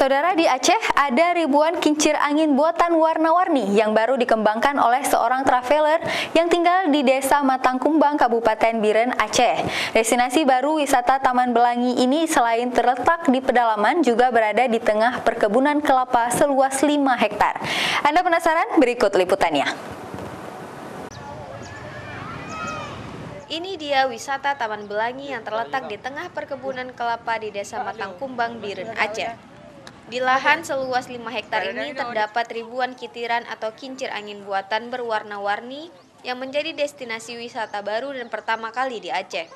Saudara, di Aceh ada ribuan kincir angin buatan warna-warni yang baru dikembangkan oleh seorang traveler yang tinggal di Desa Matangkumbang, Kabupaten Biren, Aceh. Destinasi baru wisata Taman Belangi ini selain terletak di pedalaman juga berada di tengah perkebunan kelapa seluas 5 hektar. Anda penasaran? Berikut liputannya. Ini dia wisata Taman Belangi yang terletak di tengah perkebunan kelapa di Desa Matangkumbang, Biren, Aceh. Di lahan seluas 5 hektar ini terdapat ribuan kitiran atau kincir angin buatan berwarna-warni yang menjadi destinasi wisata baru dan pertama kali di Aceh.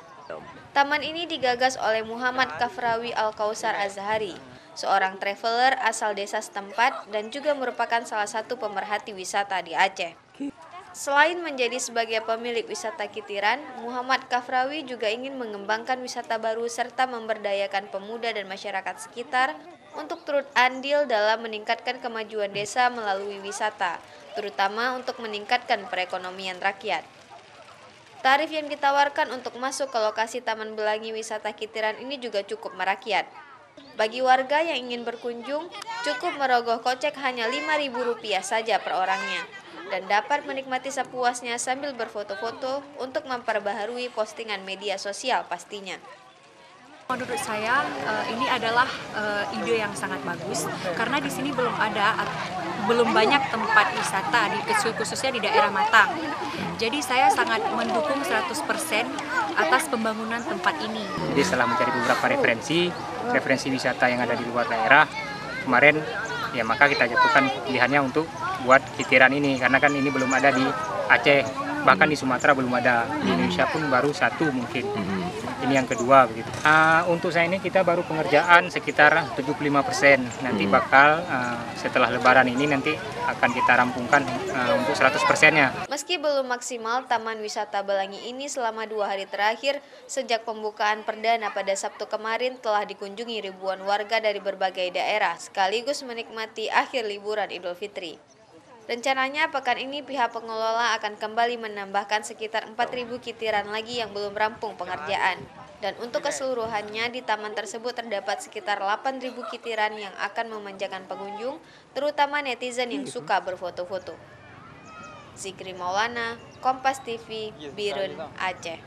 Taman ini digagas oleh Muhammad Kafrawi Al-Kausar Azhari, seorang traveler asal desa setempat dan juga merupakan salah satu pemerhati wisata di Aceh. Selain menjadi sebagai pemilik wisata kitiran, Muhammad Kafrawi juga ingin mengembangkan wisata baru serta memberdayakan pemuda dan masyarakat sekitar untuk turut andil dalam meningkatkan kemajuan desa melalui wisata, terutama untuk meningkatkan perekonomian rakyat. Tarif yang ditawarkan untuk masuk ke lokasi Taman Belangi Wisata Kitiran ini juga cukup merakyat. Bagi warga yang ingin berkunjung, cukup merogoh kocek hanya Rp5.000 saja per orangnya, dan dapat menikmati sepuasnya sambil berfoto-foto untuk memperbaharui postingan media sosial pastinya. Menurut saya ini adalah ide yang sangat bagus karena di sini belum banyak tempat wisata khususnya di daerah Matang. Jadi saya sangat mendukung 100% atas pembangunan tempat ini. Jadi setelah mencari beberapa referensi wisata yang ada di luar daerah, kemarin ya maka kita jatuhkan pilihannya untuk buat kitiran ini karena kan ini belum ada di Aceh, bahkan di Sumatera belum ada, di Indonesia pun baru satu mungkin. Ini yang kedua begitu. Untuk saya ini kita baru pengerjaan sekitar 75%. Nanti bakal setelah Lebaran ini nanti akan kita rampungkan untuk 100%-nya. Meski belum maksimal, Taman Wisata Belangi ini selama 2 hari terakhir sejak pembukaan perdana pada Sabtu kemarin telah dikunjungi ribuan warga dari berbagai daerah sekaligus menikmati akhir liburan Idul Fitri. Rencananya pekan ini pihak pengelola akan kembali menambahkan sekitar 4.000 kitiran lagi yang belum rampung pengerjaan. Dan untuk keseluruhannya di taman tersebut terdapat sekitar 8.000 kitiran yang akan memanjakan pengunjung, terutama netizen yang suka berfoto-foto. Zikri Maulana, Kompas TV, Biren, Aceh.